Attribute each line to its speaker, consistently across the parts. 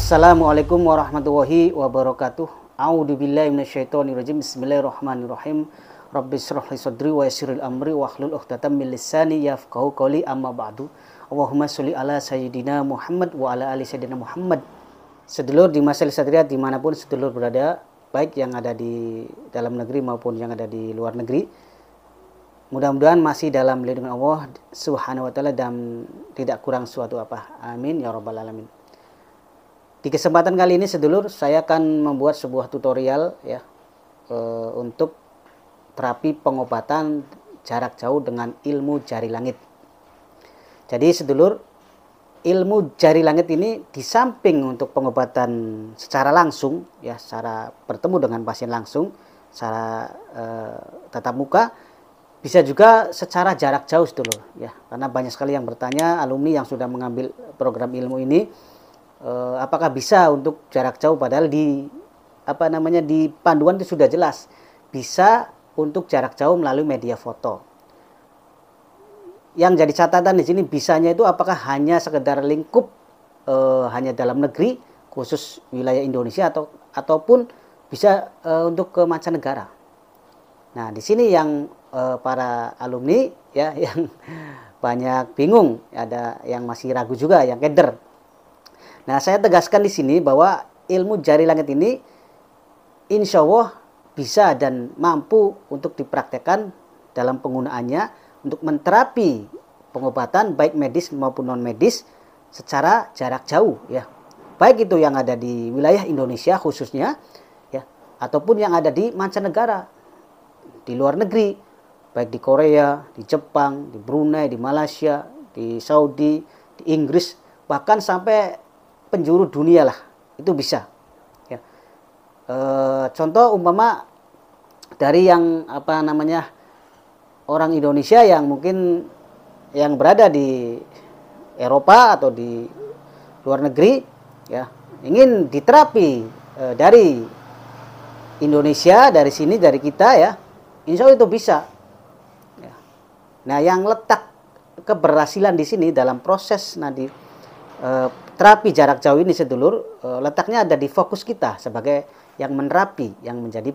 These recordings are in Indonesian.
Speaker 1: Assalamualaikum warahmatullahi wabarakatuh. A'udzubillahi minasyaitonirrajim. Bismillahirrahmanirrahim. Rabbi shrah li sadri wa yassir li amri wahlul 'uqdatam min lisani yafqahu qawli, amma ba'du. Allahumma sholli ala sayyidina Muhammad wa ala ali sayyidina Muhammad. Sedulur di Masail Satria dimanapun sedulur berada, baik yang ada di dalam negeri maupun yang ada di luar negeri, mudah-mudahan masih dalam lindungan Allah Subhanahu wa taala dan tidak kurang suatu apa. Amin ya rabbal alamin. Di kesempatan kali ini sedulur, saya akan membuat sebuah tutorial ya untuk terapi pengobatan jarak jauh dengan ilmu jari langit. Jadi sedulur, ilmu jari langit ini di samping untuk pengobatan secara langsung ya, secara bertemu dengan pasien langsung, secara tatap muka, bisa juga secara jarak jauh sedulur ya. Karena banyak sekali yang bertanya, alumni yang sudah mengambil program ilmu ini, apakah bisa untuk jarak jauh, padahal di di panduan itu sudah jelas bisa untuk jarak jauh melalui media foto. Yang jadi catatan di sini bisanya itu apakah hanya sekedar lingkup hanya dalam negeri khusus wilayah Indonesia ataupun bisa untuk ke mancanegara. Nah, di sini yang para alumni ya yang banyak bingung, ada yang masih ragu juga, yang keder. Nah, saya tegaskan di sini bahwa ilmu jari langit ini insya Allah bisa dan mampu untuk dipraktekkan dalam penggunaannya untuk menterapi pengobatan baik medis maupun non medis secara jarak jauh ya. Baik itu yang ada di wilayah Indonesia khususnya ya, ataupun yang ada di mancanegara, di luar negeri, baik di Korea, di Jepang, di Brunei, di Malaysia, di Saudi, di Inggris, bahkan sampai penjuru dunia lah, itu bisa ya. Contoh umpama dari yang orang Indonesia yang mungkin yang berada di Eropa atau di luar negeri ya, ingin diterapi dari Indonesia, dari sini, dari kita ya, insya Allah itu bisa ya. Nah, yang letak keberhasilan di sini dalam proses nanti terapi jarak jauh ini sedulur, letaknya ada di fokus kita sebagai yang menerapi, yang menjadi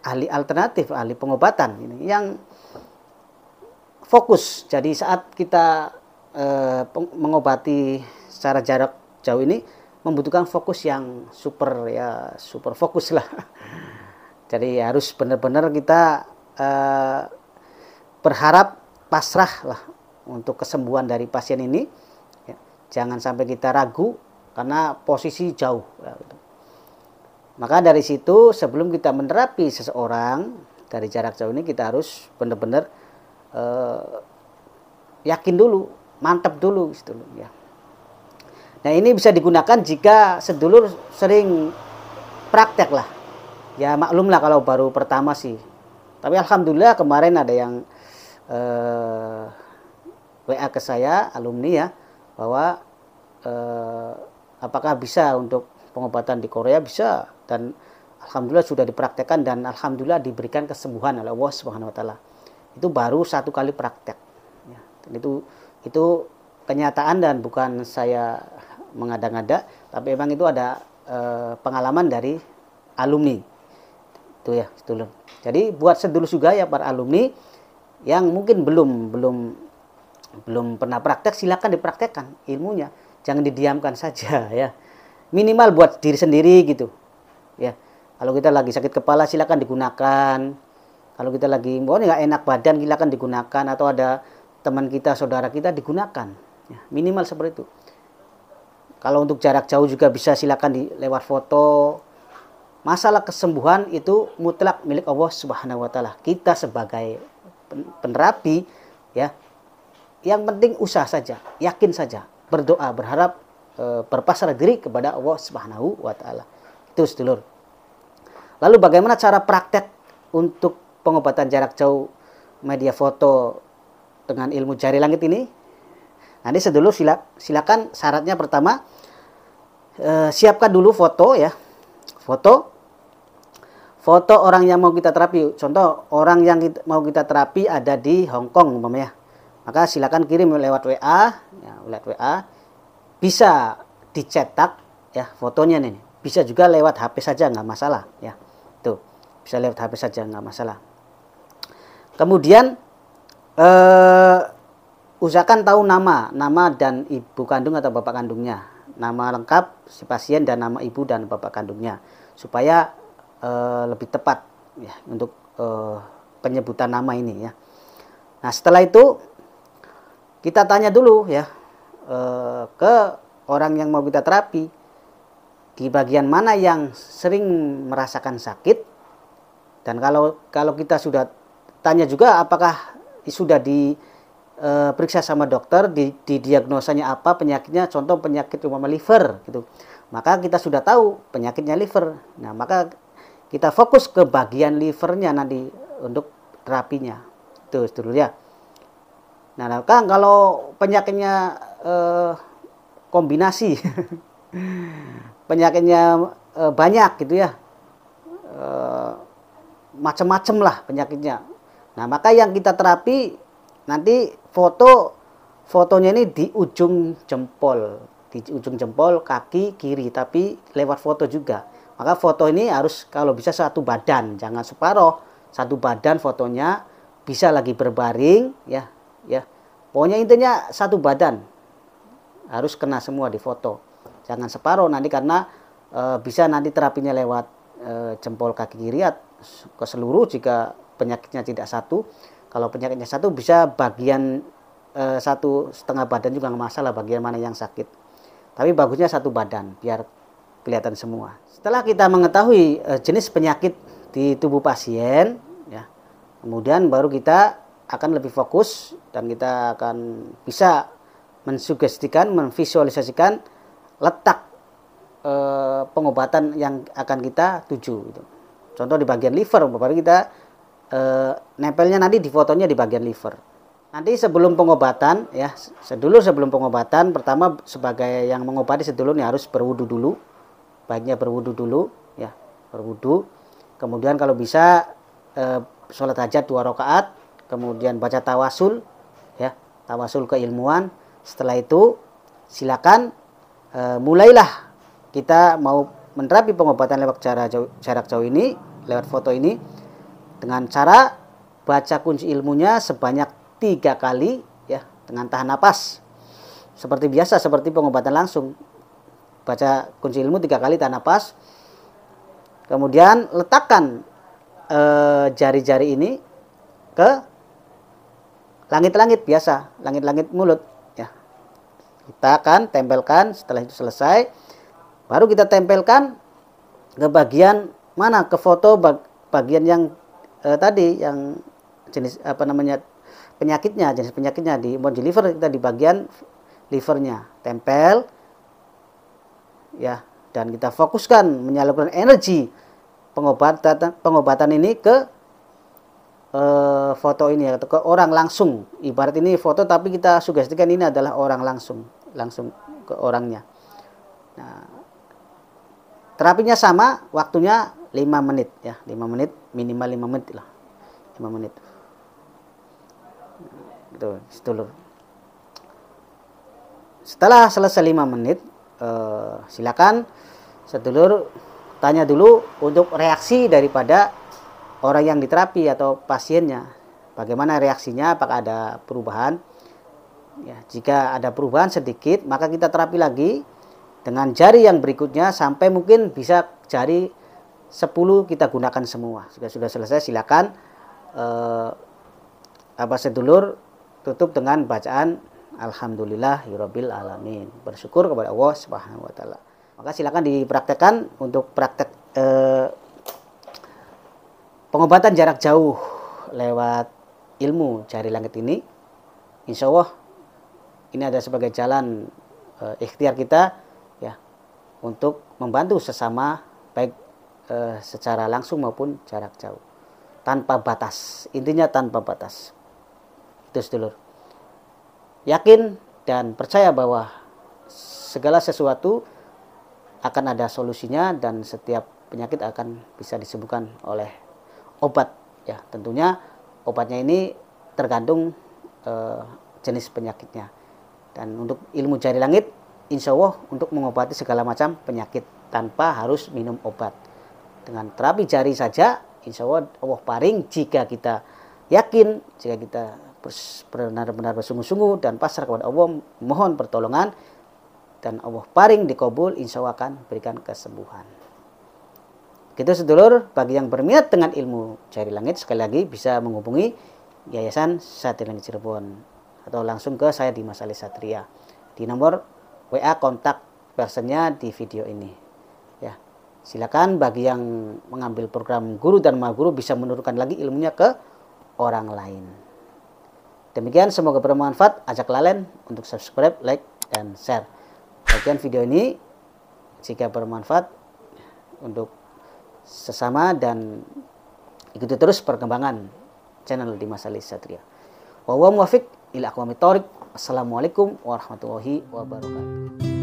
Speaker 1: ahli alternatif, ahli pengobatan ini, yang fokus. Jadi saat kita mengobati secara jarak jauh ini membutuhkan fokus yang super fokus lah. Jadi harus benar-benar kita berharap pasrah lah untuk kesembuhan dari pasien ini ya. Jangan sampai kita ragu karena posisi jauh ya, gitu. Maka dari situ sebelum kita menerapi seseorang dari jarak jauh ini, kita harus benar-benar yakin dulu, mantap dulu gitu ya. Nah, ini bisa digunakan jika sedulur sering praktek lah ya. Maklum lah kalau baru pertama sih, tapi alhamdulillah kemarin ada yang WA ke saya alumni ya, bahwa apakah bisa untuk pengobatan di Korea. Bisa, dan alhamdulillah sudah dipraktekkan dan alhamdulillah diberikan kesembuhan oleh Allah Subhanahu wa taala. Itu baru satu kali praktek ya. Dan itu kenyataan dan bukan saya mengada-ngada, tapi memang itu ada pengalaman dari alumni itu ya sedulur. Jadi buat sedulur juga ya para alumni yang mungkin belum pernah praktek, silakan dipraktekkan ilmunya, jangan didiamkan saja ya. Minimal buat diri sendiri gitu ya. Kalau kita lagi sakit kepala silakan digunakan, kalau kita lagi nggak enak badan silakan digunakan, atau ada teman kita, saudara kita, digunakan ya. Minimal seperti itu. Kalau untuk jarak jauh juga bisa, silakan lewat foto. Masalah kesembuhan itu mutlak milik Allah Subhanahu wa taala. Kita sebagai penerapi ya, yang penting usaha saja, yakin saja, berdoa, berharap, berpasrah diri kepada Allah Subhanahu wa taala. Itu sedulur. Lalu bagaimana cara praktek untuk pengobatan jarak jauh media foto dengan ilmu jari langit ini? Nanti sedulur silakan, syaratnya pertama siapkan dulu foto ya. Foto orang yang mau kita terapi. Contoh orang yang mau kita terapi ada di Hong Kong umpamanya. Maka silakan kirim lewat WA, ya, lewat WA. bisa dicetak ya fotonya nih, bisa juga lewat HP saja nggak masalah ya. Tuh, bisa lewat HP saja nggak masalah. Kemudian usahakan tahu nama dan ibu kandung atau bapak kandungnya, nama lengkap si pasien dan nama ibu dan bapak kandungnya, supaya lebih tepat ya untuk penyebutan nama ini ya. Nah setelah itu kita tanya dulu ya ke orang yang mau kita terapi, di bagian mana yang sering merasakan sakit, dan kalau kita sudah tanya juga apakah sudah diperiksa sama dokter, didiagnosanya apa penyakitnya, contoh penyakit umpama liver gitu, maka kita sudah tahu penyakitnya liver. Nah maka kita fokus ke bagian livernya nanti untuk terapinya itu dulu ya. Nah Kang, kalau penyakitnya kombinasi penyakitnya banyak gitu ya, macam-macam lah penyakitnya. Nah maka yang kita terapi nanti fotonya ini di ujung jempol kaki kiri, tapi lewat foto juga. Maka foto ini harus kalau bisa satu badan, jangan separoh, satu badan fotonya, bisa lagi berbaring ya. Pokoknya intinya satu badan harus kena semua di foto, jangan separoh nanti, karena bisa nanti terapinya lewat jempol kaki kiri ke seluruh jika penyakitnya tidak satu. Kalau penyakitnya satu bisa bagian 1,5 badan juga nggak masalah, bagian mana yang sakit, tapi bagusnya satu badan biar kelihatan semua. Setelah kita mengetahui jenis penyakit di tubuh pasien ya, kemudian baru kita akan lebih fokus dan kita akan bisa mensugestikan, memvisualisasikan letak pengobatan yang akan kita tuju gitu. Contoh di bagian liver, baru kita nempelnya nanti di fotonya di bagian liver. Nanti sebelum pengobatan ya, sebelum pengobatan, pertama sebagai yang mengobati sedulur nih harus berwudu dulu. Baiknya berwudu dulu ya, berwudu. Kemudian kalau bisa sholat hajat 2 rakaat, kemudian baca tawasul ya, tawasul keilmuan. Setelah itu silakan mulailah kita mau menerapi pengobatan lewat jarak jauh ini, lewat foto ini, dengan cara baca kunci ilmunya sebanyak 3 kali ya, dengan tahan napas seperti biasa, seperti pengobatan langsung. Baca kunci ilmu 3 kali, tahan napas, kemudian letakkan jari-jari ini ke langit-langit biasa, langit-langit mulut ya. Kita akan tempelkan. Setelah itu selesai, baru kita tempelkan ke bagian mana, ke foto bagian yang tadi yang jenis jenis penyakitnya di liver, kita di bagian livernya tempel ya, dan kita fokuskan menyalurkan energi pengobatan ini ke foto ini atau ke orang langsung. Ibarat ini foto tapi kita sugestikan ini adalah orang langsung ke orangnya. Nah, terapinya sama, waktunya 5 menit ya, 5 menit, minimal 5 menit lah. 5 menit. Gitu, sedulur. Setelah selesai 5 menit, silakan sedulur tanya dulu untuk reaksi daripada orang yang diterapi atau pasiennya. Bagaimana reaksinya, apakah ada perubahan? Ya, jika ada perubahan sedikit, maka kita terapi lagi dengan jari yang berikutnya sampai mungkin bisa jari 10 kita gunakan semua. Sudah selesai, silakan sedulur tutup dengan bacaan Alhamdulillahirabbil alamin. Bersyukur kepada Allah Subhanahu wa taala. Maka silakan dipraktekkan untuk praktek pengobatan jarak jauh lewat ilmu jari langit ini. Insya Allah ini ada sebagai jalan ikhtiar kita ya, untuk membantu sesama, baik secara langsung maupun jarak jauh, tanpa batas. Intinya tanpa batas. Itu sedulur. Yakin dan percaya bahwa segala sesuatu akan ada solusinya dan setiap penyakit akan bisa disembuhkan oleh obat ya. Tentunya obatnya ini tergantung jenis penyakitnya. Dan untuk ilmu jari langit insya Allah untuk mengobati segala macam penyakit tanpa harus minum obat. Dengan terapi jari saja, insya Allah Allah paring jika kita yakin, jika kita benar-benar bersungguh-sungguh dan pasrah kepada Allah, mohon pertolongan, dan Allah paring dikabul, insya Allah akan berikan kesembuhan. Gitu sedulur, bagi yang berminat dengan ilmu jari langit, sekali lagi bisa menghubungi Yayasan Satria Langit Cirebon atau langsung ke saya Dimas Ali Satria di nomor WA kontak personnya di video ini. Ya, silakan bagi yang mengambil program guru dan mahaguru bisa menurunkan lagi ilmunya ke orang lain. Demikian, semoga bermanfaat. Ajak lalen untuk subscribe, like, dan share. Bagian video ini jika bermanfaat untuk sesama, dan ikuti terus perkembangan channel Dimas Ali Satria. Wa huwa muwaffiq ila aqwamit thoriq. Assalamualaikum warahmatullahi wabarakatuh.